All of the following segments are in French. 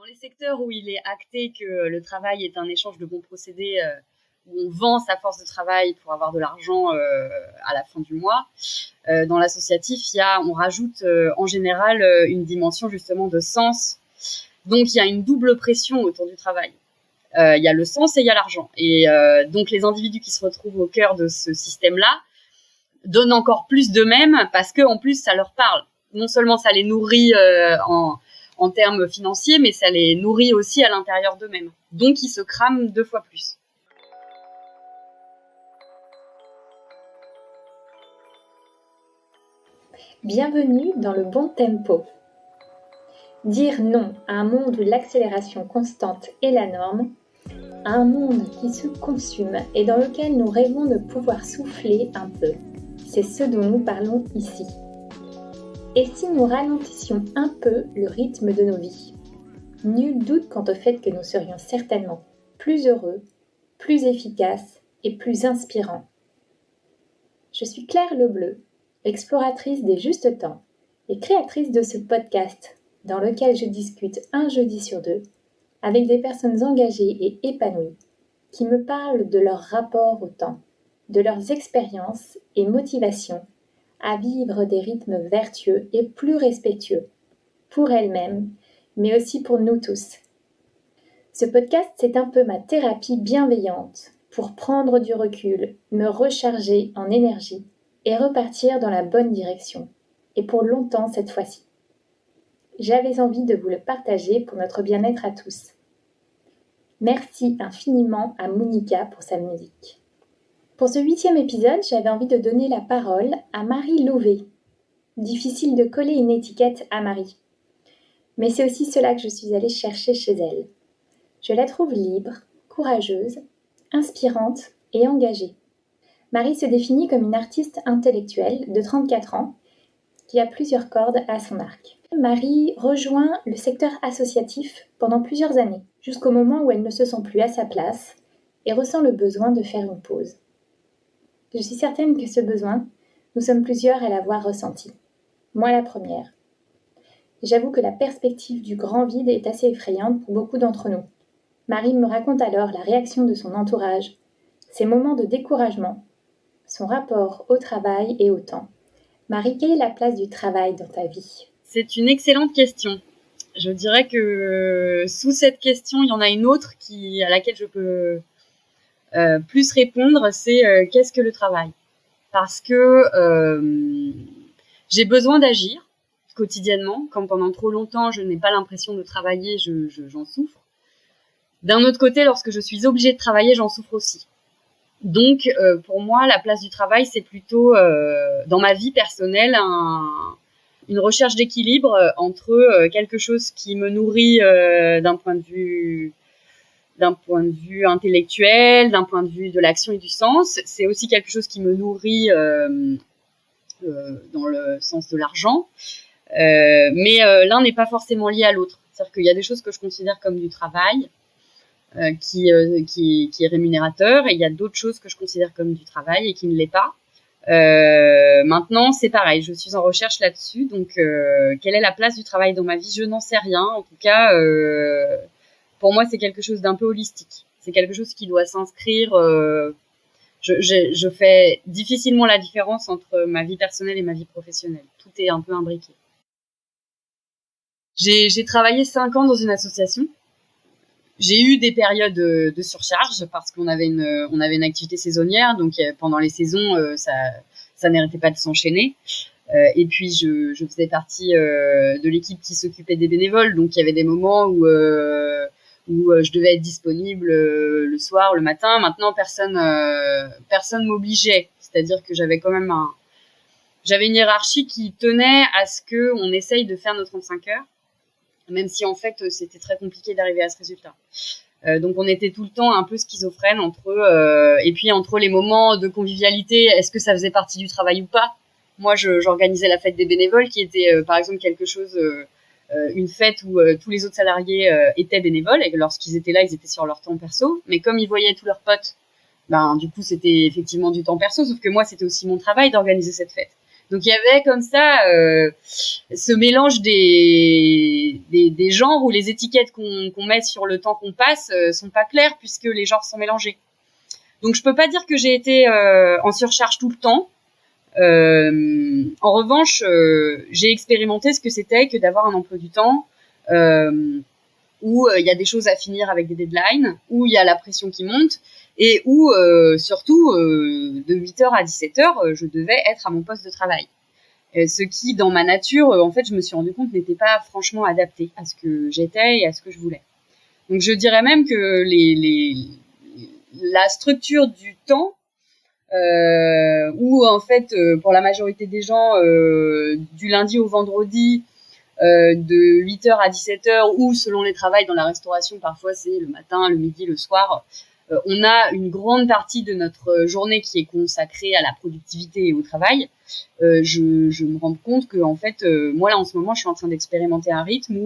les secteurs où il est acté que le travail est un échange de bons procédés, où on vend sa force de travail pour avoir de l'argent à la fin du mois, dans l'associatif, on rajoute en général une dimension justement de sens. Donc, il y a une double pression autour du travail. Il y a le sens et il y a l'argent. Et donc, les individus qui se retrouvent au cœur de ce système-là donnent encore plus d'eux-mêmes parce que en plus, ça leur parle. Non seulement ça les nourrit en termes financiers, mais ça les nourrit aussi à l'intérieur d'eux-mêmes. Donc, ils se crament 2 fois plus. Bienvenue dans le bon tempo. Dire non à un monde où l'accélération constante est la norme, à un monde qui se consume et dans lequel nous rêvons de pouvoir souffler un peu, c'est ce dont nous parlons ici. Et si nous ralentissions un peu le rythme de nos vies? Nul doute quant au fait que nous serions certainement plus heureux, plus efficaces et plus inspirants. Je suis Claire Lebleu, exploratrice des justes temps et créatrice de ce podcast dans lequel je discute un jeudi sur 2 avec des personnes engagées et épanouies qui me parlent de leur rapport au temps, de leurs expériences et motivations à vivre des rythmes vertueux et plus respectueux pour elles-mêmes, mais aussi pour nous tous. Ce podcast, c'est un peu ma thérapie bienveillante pour prendre du recul, me recharger en énergie et repartir dans la bonne direction, et pour longtemps cette fois-ci. J'avais envie de vous le partager pour notre bien-être à tous. Merci infiniment à Monica pour sa musique. Pour ce 8e épisode, j'avais envie de donner la parole à Marie Louvet. Difficile de coller une étiquette à Marie. Mais c'est aussi cela que je suis allée chercher chez elle. Je la trouve libre, courageuse, inspirante et engagée. Marie se définit comme une artiste intellectuelle de 34 ans qui a plusieurs cordes à son arc. Marie rejoint le secteur associatif pendant plusieurs années, jusqu'au moment où elle ne se sent plus à sa place et ressent le besoin de faire une pause. Je suis certaine que ce besoin, nous sommes plusieurs à l'avoir ressenti. Moi la première. J'avoue que la perspective du grand vide est assez effrayante pour beaucoup d'entre nous. Marie me raconte alors la réaction de son entourage, ses moments de découragement, son rapport au travail et au temps. Marie, quelle est la place du travail dans ta vie ? C'est une excellente question. Je dirais que sous cette question, il y en a une autre à laquelle je peux plus répondre, c'est qu'est-ce que le travail ? Parce que j'ai besoin d'agir quotidiennement. Comme pendant trop longtemps, je n'ai pas l'impression de travailler, j'en souffre. D'un autre côté, lorsque je suis obligée de travailler, j'en souffre aussi. Donc, pour moi, la place du travail, c'est plutôt, dans ma vie personnelle, une recherche d'équilibre entre quelque chose qui me nourrit d'un point de vue intellectuel, d'un point de vue de l'action et du sens. C'est aussi quelque chose qui me nourrit dans le sens de l'argent. Mais l'un n'est pas forcément lié à l'autre. C'est-à-dire qu'il y a des choses que je considère comme du travail, qui est rémunérateur, et il y a d'autres choses que je considère comme du travail et qui ne l'est pas. Maintenant, c'est pareil, je suis en recherche là-dessus. Donc, quelle est la place du travail dans ma vie ? Je n'en sais rien. En tout cas, pour moi, c'est quelque chose d'un peu holistique. C'est quelque chose qui doit s'inscrire. Je fais difficilement la différence entre ma vie personnelle et ma vie professionnelle. Tout est un peu imbriqué. J'ai travaillé 5 ans dans une association. J'ai eu des périodes de surcharge parce qu'on avait une activité saisonnière, donc pendant les saisons, ça n'arrêtait pas de s'enchaîner. Et puis je faisais partie de l'équipe qui s'occupait des bénévoles, donc il y avait des moments où je devais être disponible le soir, le matin. Maintenant, personne m'obligeait, c'est-à-dire que j'avais quand même j'avais une hiérarchie qui tenait à ce que on essaye de faire nos 35 heures. Même si en fait c'était très compliqué d'arriver à ce résultat. Donc on était tout le temps un peu schizophrène entre les moments de convivialité, est-ce que ça faisait partie du travail ou pas ? Moi j'organisais la fête des bénévoles qui était par exemple quelque chose, une fête où tous les autres salariés étaient bénévoles, et lorsqu'ils étaient là ils étaient sur leur temps perso, mais comme ils voyaient tous leurs potes, du coup c'était effectivement du temps perso, sauf que moi c'était aussi mon travail d'organiser cette fête. Donc il y avait comme ça ce mélange des genres où les étiquettes qu'on met sur le temps qu'on passe sont pas claires puisque les genres sont mélangés. Donc je peux pas dire que j'ai été en surcharge tout le temps. En revanche, j'ai expérimenté ce que c'était que d'avoir un emploi du temps où il y a des choses à finir avec des deadlines, où il y a la pression qui monte et où surtout de 8h à 17h, je devais être à mon poste de travail. Ce qui, dans ma nature, en fait, je me suis rendu compte n'était pas franchement adapté à ce que j'étais et à ce que je voulais. Donc je dirais même que la structure du temps où en fait pour la majorité des gens du lundi au vendredi de 8h à 17h ou selon les travails dans la restauration parfois c'est le matin, le midi, le soir on a une grande partie de notre journée qui est consacrée à la productivité et au travail. Je me rends compte que en fait moi là en ce moment je suis en train d'expérimenter un rythme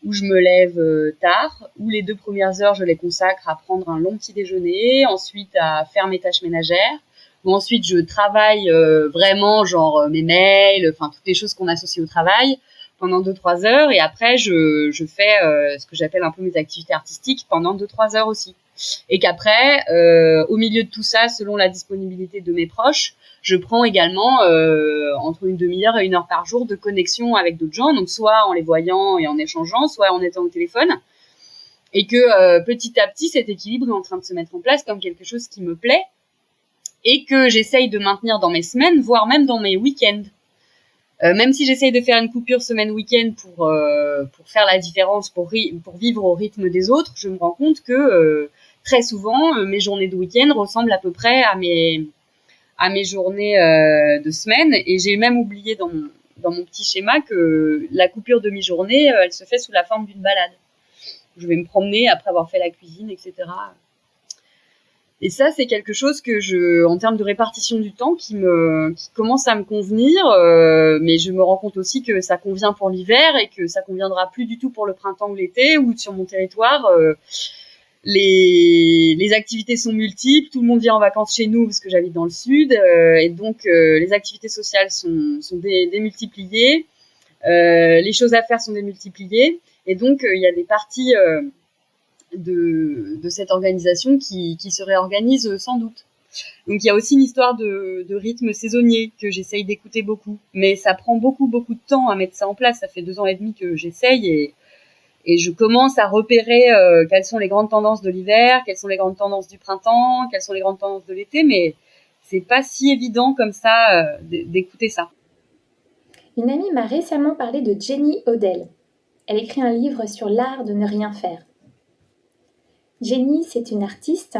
où je me lève tard, où les 2 premières heures, je les consacre à prendre un long petit déjeuner, ensuite à faire mes tâches ménagères, où ensuite je travaille vraiment, genre mes mails, enfin toutes les choses qu'on associe au travail, pendant 2-3 heures, et après je fais ce que j'appelle un peu mes activités artistiques pendant 2-3 heures aussi. Et qu'après, au milieu de tout ça, selon la disponibilité de mes proches, je prends également entre une demi-heure et 1 heure par jour de connexion avec d'autres gens, donc soit en les voyant et en échangeant, soit en étant au téléphone, et que petit à petit cet équilibre est en train de se mettre en place comme quelque chose qui me plaît et que j'essaye de maintenir dans mes semaines, voire même dans mes week-ends. Même si j'essaye de faire une coupure semaine-week-end pour faire la différence, pour vivre au rythme des autres, je me rends compte que très souvent mes journées de week-end ressemblent à peu près à mes journées de semaine, et j'ai même oublié dans mon petit schéma que la coupure de mi-journée, elle se fait sous la forme d'une balade. Je vais me promener après avoir fait la cuisine, etc. Et ça, c'est quelque chose que en termes de répartition du temps, qui commence à me convenir, mais je me rends compte aussi que ça convient pour l'hiver et que ça conviendra plus du tout pour le printemps ou l'été, où sur mon territoire, les activités sont multiples, tout le monde vient en vacances chez nous parce que j'habite dans le sud, et donc les activités sociales sont démultipliées, les choses à faire sont démultipliées, et donc il y a des parties de cette organisation qui se réorganise sans doute. Donc il y a aussi une histoire de rythme saisonnier que j'essaye d'écouter beaucoup, mais ça prend beaucoup de temps à mettre ça en place. Ça fait 2 ans et demi que j'essaye, et je commence à repérer quelles sont les grandes tendances de l'hiver, quelles sont les grandes tendances du printemps, quelles sont les grandes tendances de l'été, mais c'est pas si évident comme ça d'écouter ça. Une amie m'a récemment parlé de Jenny Odell. Elle écrit un livre sur l'art de ne rien faire. Jenny, c'est une artiste,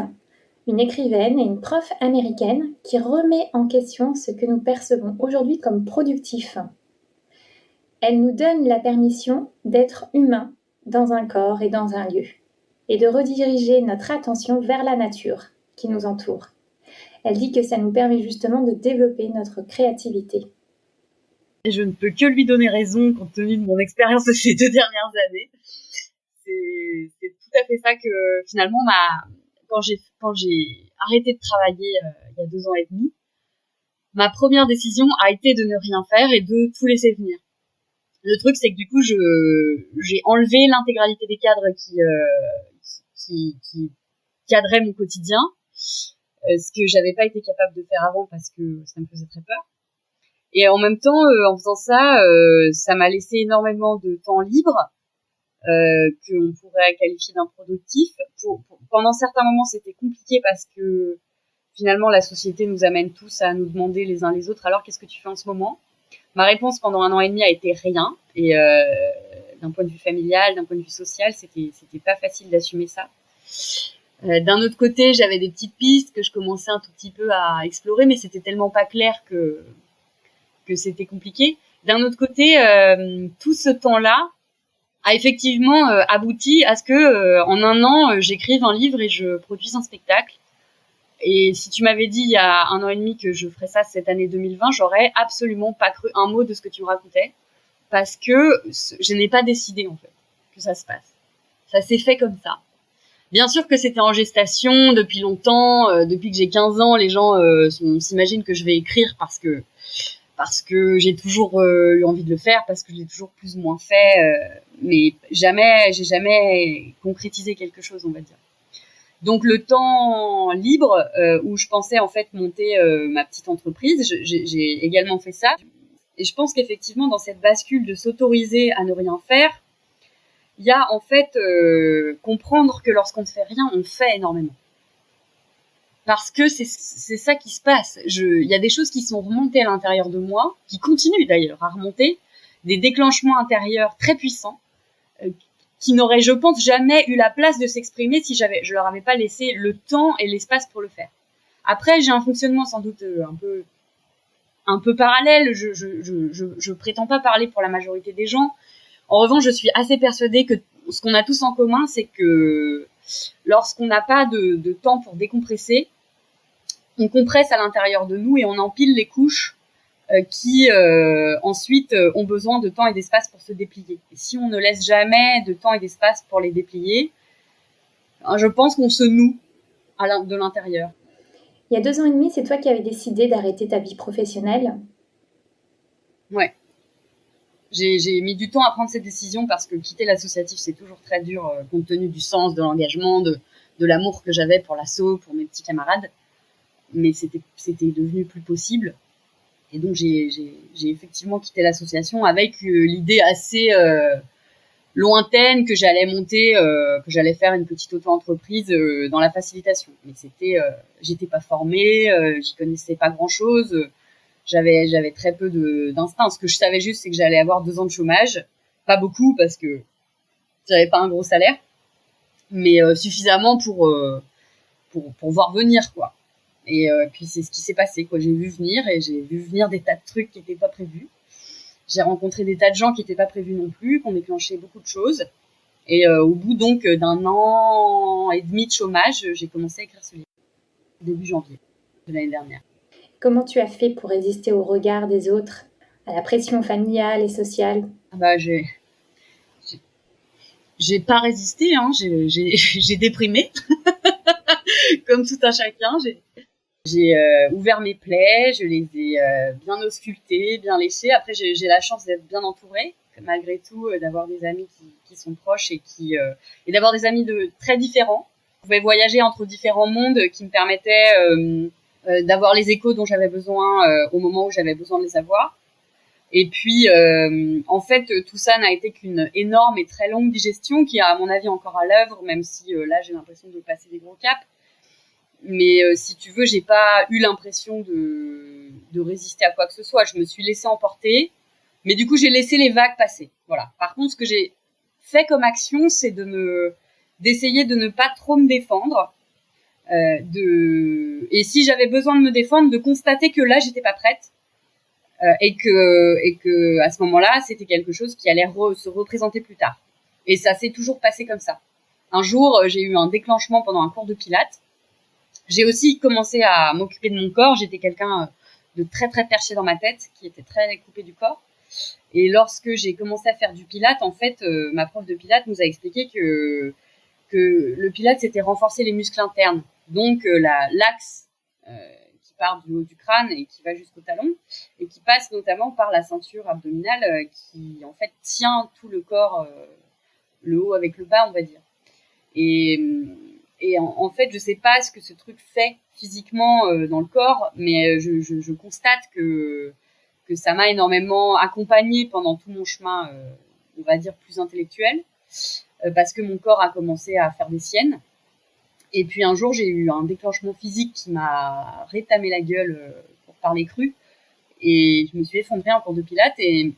une écrivaine et une prof américaine qui remet en question ce que nous percevons aujourd'hui comme productif. Elle nous donne la permission d'être humain dans un corps et dans un lieu, et de rediriger notre attention vers la nature qui nous entoure. Elle dit que ça nous permet justement de développer notre créativité. Et je ne peux que lui donner raison compte tenu de mon expérience de ces 2 dernières années. C'est tout à fait ça que finalement quand j'ai arrêté de travailler il y a 2 ans et demi, ma première décision a été de ne rien faire et de tout laisser venir. Le truc, c'est que du coup, j'ai enlevé l'intégralité des cadres qui cadraient mon quotidien, ce que j'avais pas été capable de faire avant parce que ça me faisait très peur. Et en même temps, en faisant ça, ça m'a laissé énormément de temps libre, qu'on pourrait qualifier d'improductif. Pendant certains moments, c'était compliqué parce que finalement, la société nous amène tous à nous demander les uns les autres, alors qu'est-ce que tu fais en ce moment ? Ma réponse pendant 1 an et demi a été rien, et d'un point de vue familial, d'un point de vue social, c'était pas facile d'assumer ça. D'un autre côté, j'avais des petites pistes que je commençais un tout petit peu à explorer, mais c'était tellement pas clair que c'était compliqué. D'un autre côté, tout ce temps-là a effectivement abouti à ce que en 1 an, j'écrive un livre et je produise un spectacle. Et si tu m'avais dit il y a 1 an et demi que je ferais ça cette année 2020, j'aurais absolument pas cru un mot de ce que tu me racontais, parce que je n'ai pas décidé en fait que ça se passe. Ça s'est fait comme ça. Bien sûr que c'était en gestation depuis longtemps, depuis que j'ai 15 ans, les gens s'imaginent que je vais écrire parce que parce que j'ai toujours eu envie de le faire, parce que je l'ai toujours plus ou moins fait, mais j'ai jamais concrétisé quelque chose, on va dire. Donc le temps libre où je pensais en fait monter ma petite entreprise, j'ai également fait ça. Et je pense qu'effectivement dans cette bascule de s'autoriser à ne rien faire, il y a en fait comprendre que lorsqu'on ne fait rien, on fait énormément. Parce que c'est ça qui se passe. Il y a des choses qui sont remontées à l'intérieur de moi, qui continuent d'ailleurs à remonter, des déclenchements intérieurs très puissants, qui n'auraient, je pense, jamais eu la place de s'exprimer si je leur avais pas laissé le temps et l'espace pour le faire. Après, j'ai un fonctionnement sans doute un peu parallèle. Je prétends pas parler pour la majorité des gens. En revanche, je suis assez persuadée que ce qu'on a tous en commun, c'est que lorsqu'on n'a pas de temps pour décompresser, on compresse à l'intérieur de nous et on empile les couches qui ensuite ont besoin de temps et d'espace pour se déplier. Et si on ne laisse jamais de temps et d'espace pour les déplier, je pense qu'on se noue de l'intérieur. Il y a 2 ans et demi, c'est toi qui avais décidé d'arrêter ta vie professionnelle. Ouais. J'ai mis du temps à prendre cette décision parce que quitter l'associatif, c'est toujours très dur compte tenu du sens, de l'engagement, de l'amour que j'avais pour l'asso, pour mes petits camarades. Mais c'était devenu plus possible. Et donc, j'ai effectivement quitté l'association avec l'idée assez lointaine que j'allais monter, que j'allais faire une petite auto-entreprise dans la facilitation. Mais j'étais pas formée, j'y connaissais pas grand-chose. J'avais très peu d'instinct. Ce que je savais juste, c'est que j'allais avoir 2 ans de chômage. Pas beaucoup parce que j'avais pas un gros salaire, mais suffisamment pour voir venir, quoi. Et puis c'est ce qui s'est passé, quoi. J'ai vu venir des tas de trucs qui n'étaient pas prévus. J'ai rencontré des tas de gens qui n'étaient pas prévus non plus, qui ont déclenché beaucoup de choses. Et au bout donc d'un an et demi de chômage, j'ai commencé à écrire ce livre début janvier de l'année dernière. Comment tu as fait pour résister au regard des autres, à la pression familiale et sociale ? J'ai pas résisté, hein. J'ai déprimé, comme tout un chacun. J'ai ouvert mes plaies, je les ai bien auscultées, bien léchées. Après, j'ai la chance d'être bien entourée, malgré tout, d'avoir des amis qui sont proches et d'avoir des amis très différents. Je pouvais voyager entre différents mondes qui me permettaient d'avoir les échos dont j'avais besoin au moment où j'avais besoin de les avoir. Et puis, en fait, tout ça n'a été qu'une énorme et très longue digestion qui est, à mon avis, encore à l'œuvre, même si là, j'ai l'impression de passer des gros caps. Mais si tu veux, j'ai pas eu l'impression de résister à quoi que ce soit. Je me suis laissée emporter, mais du coup, j'ai laissé les vagues passer. Voilà. Par contre, ce que j'ai fait comme action, c'est d'essayer de ne pas trop me défendre. Et si j'avais besoin de me défendre, de constater que là, j'étais pas prête. Et que à ce moment-là, c'était quelque chose qui allait se représenter plus tard. Et ça s'est toujours passé comme ça. Un jour, j'ai eu un déclenchement pendant un cours de pilates. J'ai aussi commencé à m'occuper de mon corps. J'étais quelqu'un de très très perché dans ma tête, qui était très coupé du corps. Et lorsque j'ai commencé à faire du pilates, en fait, ma prof de pilates nous a expliqué que le pilates, c'était renforcer les muscles internes. Donc l'axe qui part du haut du crâne et qui va jusqu'au talon, et qui passe notamment par la ceinture abdominale qui en fait tient tout le corps, le haut avec le bas, on va dire. Et en fait, je sais pas ce que ce truc fait physiquement dans le corps, mais je constate que ça m'a énormément accompagnée pendant tout mon chemin, on va dire plus intellectuel, parce que mon corps a commencé à faire des siennes. Et puis un jour, j'ai eu un déclenchement physique qui m'a rétamé la gueule, pour parler cru, et je me suis effondrée en cours de pilates et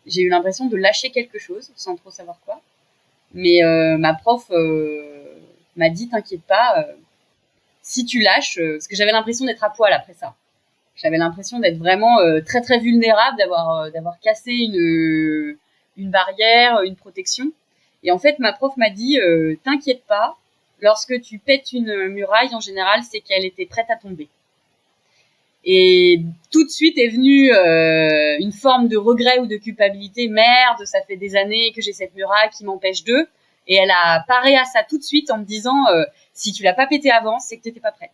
j'ai eu l'impression de lâcher quelque chose sans trop savoir quoi. Mais ma prof m'a dit, t'inquiète pas, si tu lâches, parce que j'avais l'impression d'être à poil après ça. J'avais l'impression d'être vraiment très très vulnérable, d'avoir cassé une barrière, une protection. Et en fait, ma prof m'a dit, t'inquiète pas, lorsque tu pètes une muraille, en général, c'est qu'elle était prête à tomber. Et tout de suite est venue une forme de regret ou de culpabilité. Merde, ça fait des années que j'ai cette muraille qui m'empêche d'eux. Et elle a paré à ça tout de suite en me disant, si tu l'as pas pété avant, c'est que t'étais pas prête.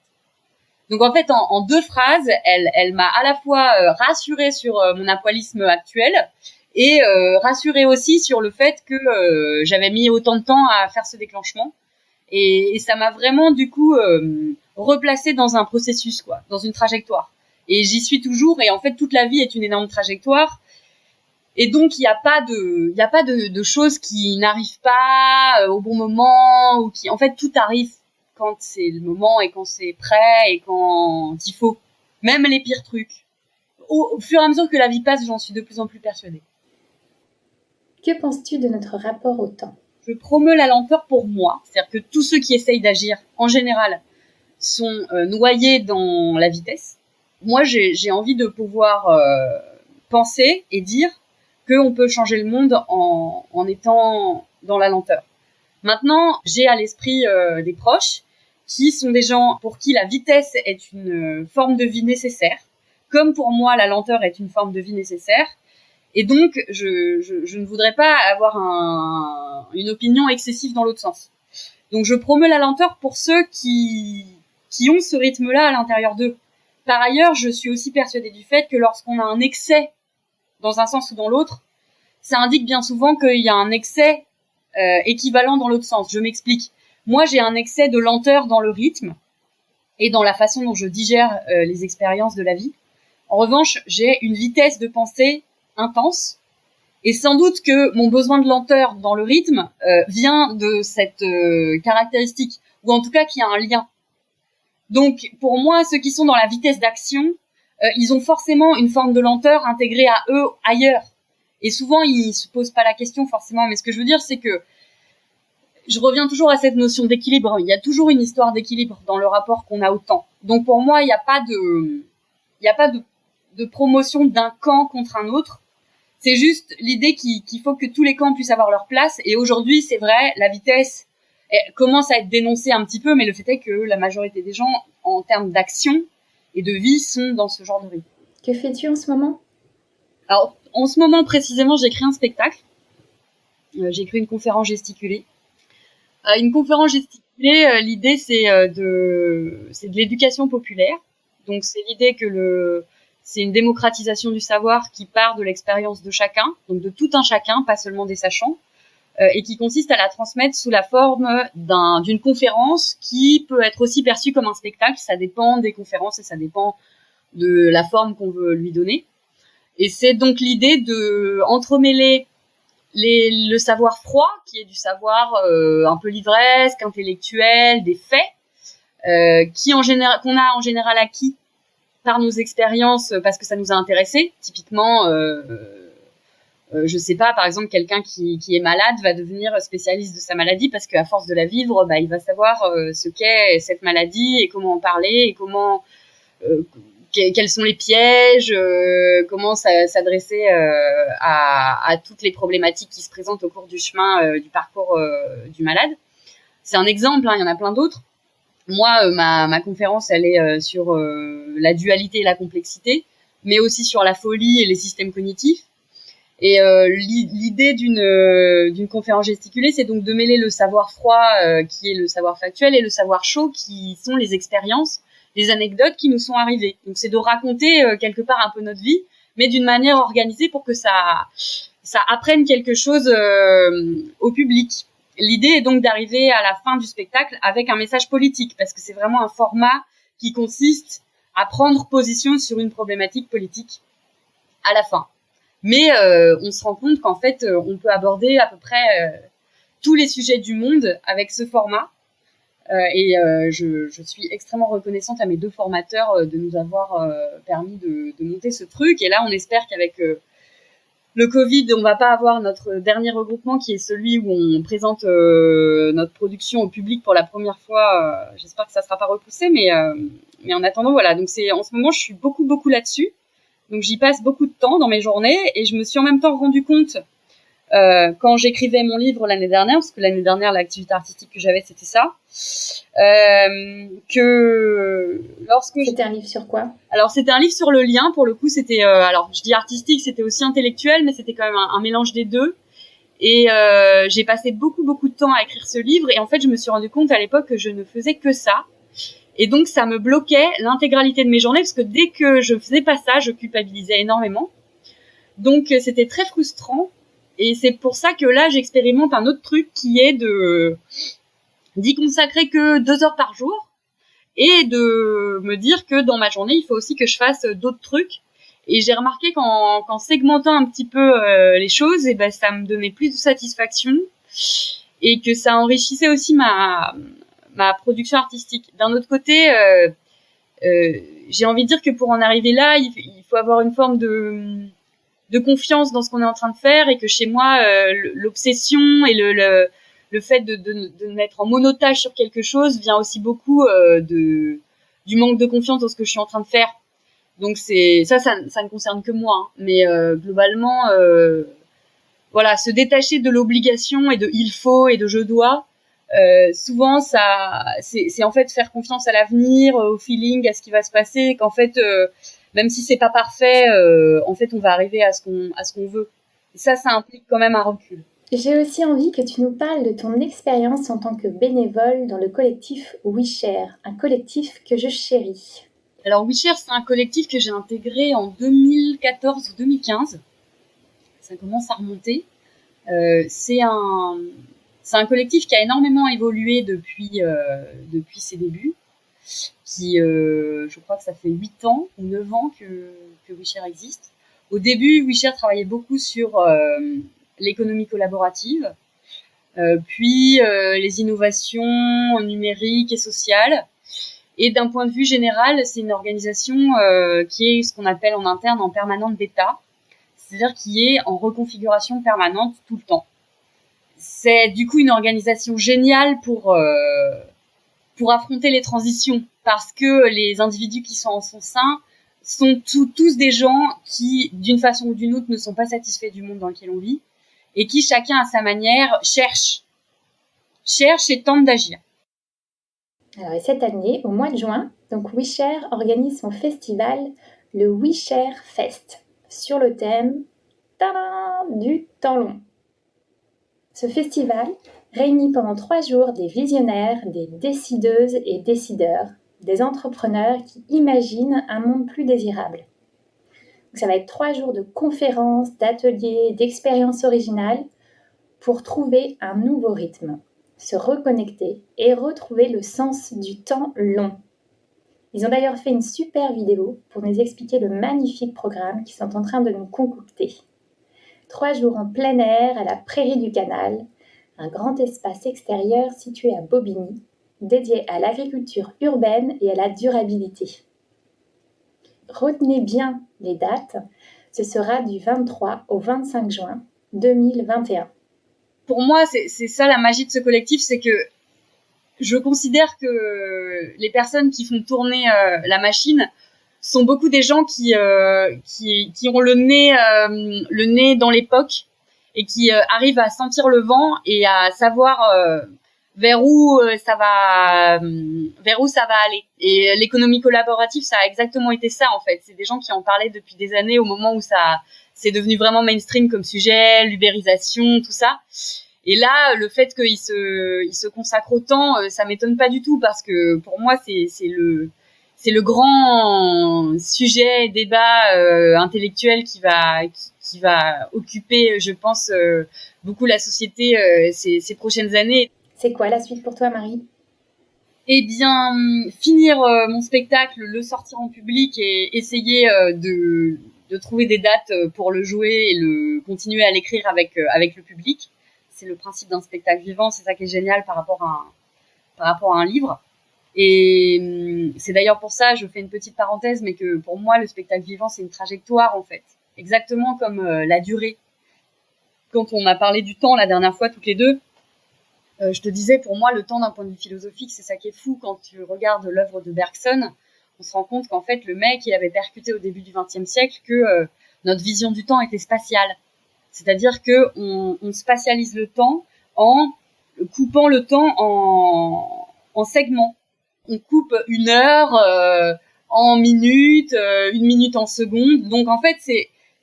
Donc en fait, en 2 phrases, elle m'a à la fois rassurée sur mon apoilisme actuel et rassurée aussi sur le fait que j'avais mis autant de temps à faire ce déclenchement. Et ça m'a vraiment du coup replacée dans un processus, quoi, dans une trajectoire. Et j'y suis toujours. Et en fait, toute la vie est une énorme trajectoire. Et donc, il n'y a pas de choses qui n'arrivent pas au bon moment ou qui, en fait, tout arrive quand c'est le moment et quand c'est prêt et quand il faut. Même les pires trucs. Au fur et à mesure que la vie passe, j'en suis de plus en plus persuadée. Que penses-tu de notre rapport au temps ? Je promeus la lenteur pour moi. C'est-à-dire que tous ceux qui essayent d'agir, en général, sont noyés dans la vitesse. Moi, j'ai envie de pouvoir penser et dire qu'on peut changer le monde en étant dans la lenteur. Maintenant, j'ai à l'esprit des proches qui sont des gens pour qui la vitesse est une forme de vie nécessaire, comme pour moi la lenteur est une forme de vie nécessaire. Et donc, je ne voudrais pas avoir une opinion excessive dans l'autre sens. Donc, je promeus la lenteur pour ceux qui ont ce rythme-là à l'intérieur d'eux. Par ailleurs, je suis aussi persuadée du fait que lorsqu'on a un excès dans un sens ou dans l'autre, ça indique bien souvent qu'il y a un excès équivalent dans l'autre sens. Je m'explique. Moi, j'ai un excès de lenteur dans le rythme et dans la façon dont je digère les expériences de la vie. En revanche, j'ai une vitesse de pensée intense et sans doute que mon besoin de lenteur dans le rythme vient de cette caractéristique, ou en tout cas qu'il y a un lien. Donc, pour moi, ceux qui sont dans la vitesse d'action, ils ont forcément une forme de lenteur intégrée à eux ailleurs. Et souvent, ils se posent pas la question forcément. Mais ce que je veux dire, c'est que je reviens toujours à cette notion d'équilibre. Il y a toujours une histoire d'équilibre dans le rapport qu'on a au temps. Donc, pour moi, il n'y a pas de promotion d'un camp contre un autre. C'est juste l'idée qu'il faut que tous les camps puissent avoir leur place. Et aujourd'hui, c'est vrai, la vitesse commence à être dénoncée un petit peu, mais le fait est que la majorité des gens, en termes d'action et de vie, sont dans ce genre de rythme. Que fais-tu en ce moment ? Alors, en ce moment précisément, j'écris un spectacle. J'écris une conférence gesticulée. Une conférence gesticulée, l'idée c'est de l'éducation populaire. Donc c'est l'idée que c'est une démocratisation du savoir qui part de l'expérience de chacun, donc de tout un chacun, pas seulement des sachants, et qui consiste à la transmettre sous la forme d'une conférence qui peut être aussi perçue comme un spectacle. Ça dépend des conférences et ça dépend de la forme qu'on veut lui donner. Et c'est donc l'idée de entremêler le savoir froid, qui est du savoir un peu livresque, intellectuel, des faits, qu'on a en général acquis par nos expériences parce que ça nous a intéressés. Typiquement, je sais pas, par exemple, quelqu'un qui est malade va devenir spécialiste de sa maladie parce qu'à force de la vivre, il va savoir ce qu'est cette maladie et comment en parler et comment quels sont les pièges, comment s'adresser à toutes les problématiques qui se présentent au cours du chemin du parcours du malade. C'est un exemple, il y en a plein d'autres. Moi, ma conférence, elle est sur la dualité et la complexité, mais aussi sur la folie et les systèmes cognitifs. Et l'idée d'une conférence gesticulée, c'est donc de mêler le savoir froid, qui est le savoir factuel, et le savoir chaud, qui sont les expériences, les anecdotes qui nous sont arrivées. Donc c'est de raconter quelque part un peu notre vie, mais d'une manière organisée pour que ça apprenne quelque chose au public. L'idée est donc d'arriver à la fin du spectacle avec un message politique, parce que c'est vraiment un format qui consiste à prendre position sur une problématique politique à la fin. Mais on se rend compte qu'en fait, on peut aborder à peu près tous les sujets du monde avec ce format. Et je suis extrêmement reconnaissante à mes 2 formateurs de nous avoir permis de monter ce truc. Et là, on espère qu'avec le Covid, on va pas avoir notre dernier regroupement qui est celui où on présente notre production au public pour la première fois. J'espère que ça sera pas repoussé, mais en attendant, voilà. Donc en ce moment, je suis beaucoup là-dessus. Donc j'y passe beaucoup de temps dans mes journées et je me suis en même temps rendu compte quand j'écrivais mon livre l'année dernière, parce que l'année dernière l'activité artistique que j'avais c'était ça, que lorsque c'était un livre sur quoi ? Alors c'était un livre sur le lien, pour le coup c'était alors je dis artistique, c'était aussi intellectuel, mais c'était quand même un mélange des deux. Et j'ai passé beaucoup de temps à écrire ce livre et en fait je me suis rendu compte à l'époque que je ne faisais que ça Et donc, ça me bloquait l'intégralité de mes journées parce que dès que je faisais pas ça, je culpabilisais énormément. Donc, c'était très frustrant. Et c'est pour ça que là, j'expérimente un autre truc qui est d'y consacrer que 2 heures par jour et de me dire que dans ma journée, il faut aussi que je fasse d'autres trucs. Et j'ai remarqué qu'en segmentant un petit peu les choses, et ben ça me donnait plus de satisfaction et que ça enrichissait aussi ma production artistique. D'un autre côté, j'ai envie de dire que pour en arriver là, il faut avoir une forme de confiance dans ce qu'on est en train de faire et que chez moi, l'obsession et le fait de mettre en monotage sur quelque chose vient aussi beaucoup du manque de confiance dans ce que je suis en train de faire. Donc ça ne concerne que moi, hein. Mais globalement, voilà, se détacher de l'obligation et de il faut et de je dois, souvent c'est en fait faire confiance à l'avenir, au feeling, à ce qui va se passer, qu'en fait même si c'est pas parfait, en fait on va arriver à ce qu'on veut. Et ça implique quand même un recul. J'ai aussi envie que tu nous parles de ton expérience en tant que bénévole dans le collectif WeShare, un collectif que je chéris. Alors WeShare, c'est un collectif que j'ai intégré en 2014 ou 2015. Ça commence à remonter. C'est un collectif qui a énormément évolué depuis ses débuts. Je crois que ça fait 8 ans ou 9 ans que WeShare existe. Au début, WeShare travaillait beaucoup sur l'économie collaborative, puis les innovations numériques et sociales. Et d'un point de vue général, c'est une organisation qui est ce qu'on appelle en interne en permanente bêta, c'est-à-dire qui est en reconfiguration permanente tout le temps. C'est du coup une organisation géniale pour affronter les transitions, parce que les individus qui sont en son sein sont tous des gens qui, d'une façon ou d'une autre, ne sont pas satisfaits du monde dans lequel on vit, et qui, chacun à sa manière, cherche et tente d'agir. Alors, et cette année, au mois de juin, donc WeShare organise son festival, le WeShare Fest, sur le thème du temps long. Ce festival réunit pendant 3 jours des visionnaires, des décideuses et décideurs, des entrepreneurs qui imaginent un monde plus désirable. Donc, ça va être 3 jours de conférences, d'ateliers, d'expériences originales pour trouver un nouveau rythme, se reconnecter et retrouver le sens du temps long. Ils ont d'ailleurs fait une super vidéo pour nous expliquer le magnifique programme qu'ils sont en train de nous concocter. 3 jours en plein air à la Prairie du Canal, un grand espace extérieur situé à Bobigny, dédié à l'agriculture urbaine et à la durabilité. Retenez bien les dates, ce sera du 23 au 25 juin 2021. Pour moi, c'est ça la magie de ce collectif, c'est que je considère que les personnes qui font tourner la machine sont beaucoup des gens qui ont le nez dans l'époque et qui arrivent à sentir le vent et à savoir vers où ça va aller. Et l'économie collaborative, ça a exactement été ça en fait. C'est des gens qui en parlaient depuis des années au moment où c'est devenu vraiment mainstream comme sujet, l'ubérisation, tout ça. Et là, le fait qu'ils se consacrent autant, ça m'étonne pas du tout parce que pour moi, c'est le grand sujet, débat intellectuel qui va occuper, je pense, beaucoup la société ces prochaines années. C'est quoi la suite pour toi, Marie ? Eh bien, finir mon spectacle, le sortir en public et essayer de trouver des dates pour le jouer et continuer à l'écrire avec le public. C'est le principe d'un spectacle vivant, c'est ça qui est génial par rapport à un livre. Et c'est d'ailleurs pour ça, je fais une petite parenthèse, mais que pour moi, le spectacle vivant, c'est une trajectoire en fait. Exactement comme la durée. Quand on a parlé du temps la dernière fois, toutes les deux, je te disais, pour moi, le temps d'un point de vue philosophique, c'est ça qui est fou. Quand tu regardes l'œuvre de Bergson, on se rend compte qu'en fait, le mec, il avait percuté au début du XXe siècle que notre vision du temps était spatiale. C'est-à-dire que on spatialise le temps en coupant le temps en segments. On coupe 1 heure en minutes, 1 minute en secondes. Donc en fait,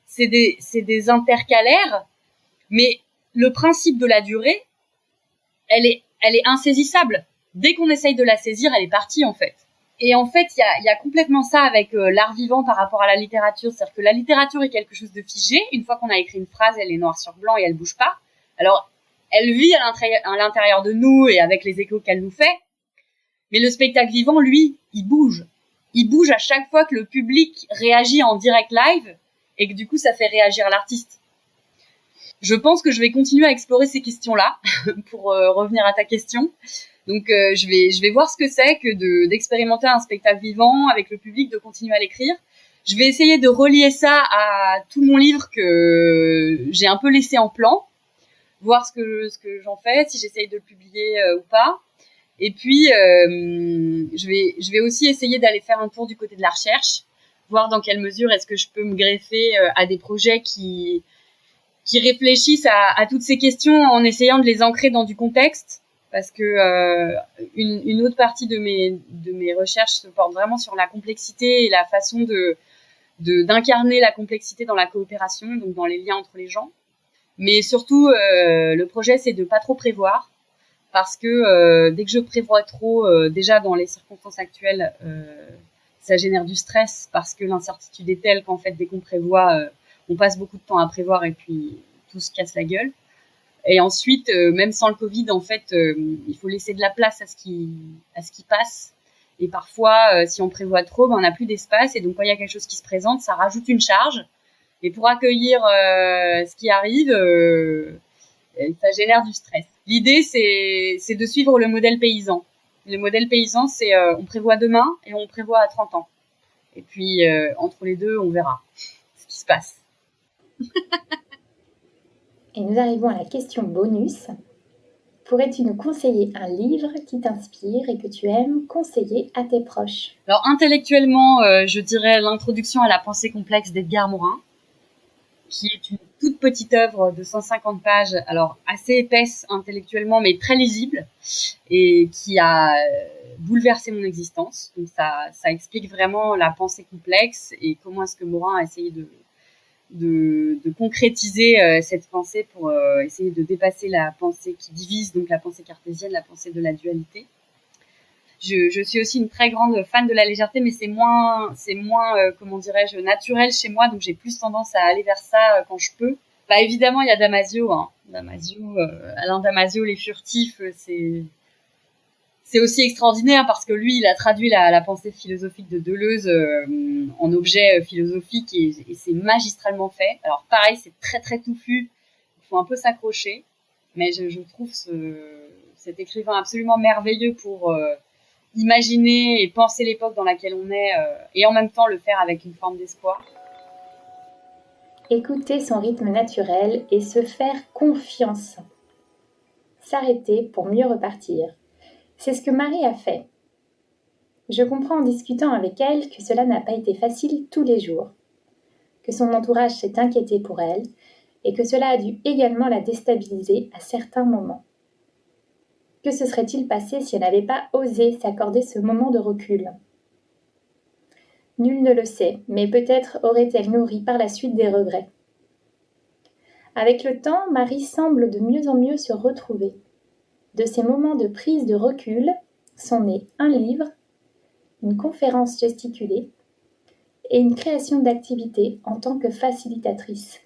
c'est des intercalaires, mais le principe de la durée, elle est insaisissable. Dès qu'on essaye de la saisir, elle est partie en fait. Et en fait, il y a complètement ça avec l'art vivant par rapport à la littérature. C'est-à-dire que la littérature est quelque chose de figé. Une fois qu'on a écrit une phrase, elle est noir sur blanc et elle bouge pas. Alors, elle vit à l'intérieur de nous et avec les échos qu'elle nous fait. Mais le spectacle vivant, lui, il bouge. Il bouge à chaque fois que le public réagit en direct live et que du coup, ça fait réagir l'artiste. Je pense que je vais continuer à explorer ces questions-là pour revenir à ta question. Donc, je vais voir ce que c'est que d'expérimenter un spectacle vivant avec le public, de continuer à l'écrire. Je vais essayer de relier ça à tout mon livre que j'ai un peu laissé en plan, voir ce que j'en fais, si j'essaye de le publier ou pas. Et puis, je vais aussi essayer d'aller faire un tour du côté de la recherche, voir dans quelle mesure est-ce que je peux me greffer à des projets qui réfléchissent à toutes ces questions en essayant de les ancrer dans du contexte. Parce que une autre partie de mes recherches se porte vraiment sur la complexité et la façon d'incarner la complexité dans la coopération, donc dans les liens entre les gens. Mais surtout, le projet, c'est de pas trop prévoir, parce que dès que je prévois trop, déjà dans les circonstances actuelles, ça génère du stress, parce que l'incertitude est telle qu'en fait, dès qu'on prévoit, on passe beaucoup de temps à prévoir et puis tout se casse la gueule. Et ensuite, même sans le Covid, en fait, il faut laisser de la place à ce qui passe. Et parfois, si on prévoit trop, on n'a plus d'espace. Et donc, quand il y a quelque chose qui se présente, ça rajoute une charge. Et pour accueillir ce qui arrive, ça génère du stress. L'idée, c'est de suivre le modèle paysan. Le modèle paysan, c'est on prévoit demain et on prévoit à 30 ans. Et puis, entre les deux, on verra ce qui se passe. Et nous arrivons à la question bonus. Pourrais-tu nous conseiller un livre qui t'inspire et que tu aimes conseiller à tes proches ? Alors, intellectuellement, je dirais L'introduction à la pensée complexe d'Edgar Morin, qui est une toute petite œuvre de 150 pages, alors assez épaisse intellectuellement, mais très lisible, et qui a bouleversé mon existence. Donc ça explique vraiment la pensée complexe et comment est-ce que Morin a essayé de concrétiser cette pensée pour essayer de dépasser la pensée qui divise, donc la pensée cartésienne, la pensée de la dualité. Je suis aussi une très grande fan de la légèreté, mais c'est moins comment dirais-je, naturel chez moi, donc j'ai plus tendance à aller vers ça quand je peux. Bah évidemment, il y a Damasio, Alain Damasio, Les Furtifs, c'est aussi extraordinaire parce que lui, il a traduit la pensée philosophique de Deleuze en objet philosophique et c'est magistralement fait. Alors pareil, c'est très très touffu, il faut un peu s'accrocher, mais je trouve cet écrivain absolument merveilleux pour imaginer et penser l'époque dans laquelle on est et en même temps le faire avec une forme d'espoir. Écouter son rythme naturel et se faire confiance. S'arrêter pour mieux repartir. C'est ce que Marie a fait. Je comprends en discutant avec elle que cela n'a pas été facile tous les jours, que son entourage s'est inquiété pour elle et que cela a dû également la déstabiliser à certains moments. Que se serait-il passé si elle n'avait pas osé s'accorder ce moment de recul ? Nul ne le sait, mais peut-être aurait-elle nourri par la suite des regrets. Avec le temps, Marie semble de mieux en mieux se retrouver. De ces moments de prise de recul sont nés un livre, une conférence gesticulée et une création d'activités en tant que facilitatrice,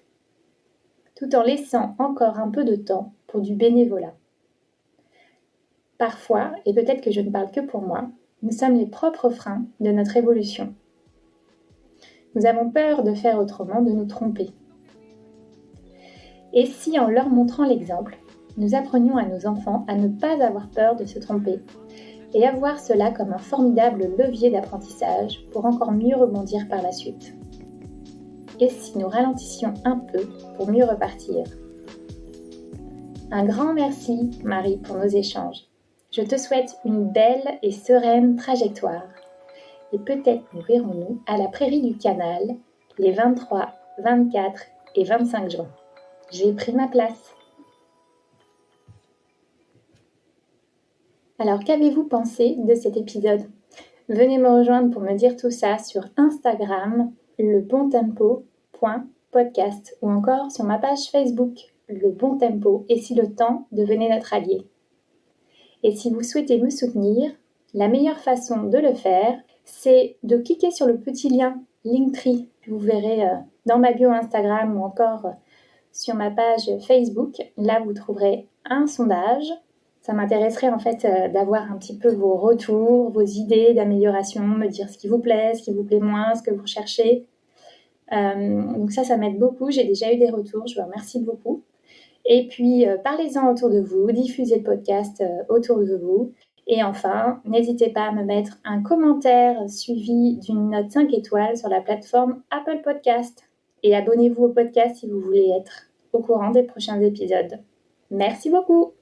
tout en laissant encore un peu de temps pour du bénévolat. Parfois, et peut-être que je ne parle que pour moi, nous sommes les propres freins de notre évolution. Nous avons peur de faire autrement, de nous tromper. Et si en leur montrant l'exemple, nous apprenions à nos enfants à ne pas avoir peur de se tromper et à voir cela comme un formidable levier d'apprentissage pour encore mieux rebondir par la suite. Et si nous ralentissions un peu pour mieux repartir ? Un grand merci, Marie, pour nos échanges. Je te souhaite une belle et sereine trajectoire. Et peut-être nous verrons-nous à la Prairie du Canal les 23, 24 et 25 juin. J'ai pris ma place. Alors, qu'avez-vous pensé de cet épisode ? Venez me rejoindre pour me dire tout ça sur Instagram, lebontempo.podcast ou encore sur ma page Facebook, Le Bon Tempo, et si le temps devenait notre allié. Et si vous souhaitez me soutenir, La meilleure façon de le faire, c'est de cliquer sur le petit lien Linktree que vous verrez dans ma bio Instagram ou encore sur ma page Facebook. Là, vous trouverez un sondage. Ça m'intéresserait en fait d'avoir un petit peu vos retours, vos idées d'amélioration, me dire ce qui vous plaît moins, ce que vous recherchez. Donc ça m'aide beaucoup. J'ai déjà eu des retours, je vous remercie beaucoup. Et puis, parlez-en autour de vous, diffusez le podcast autour de vous. Et enfin, n'hésitez pas à me mettre un commentaire suivi d'une note 5 étoiles sur la plateforme Apple Podcast. Et abonnez-vous au podcast si vous voulez être au courant des prochains épisodes. Merci beaucoup!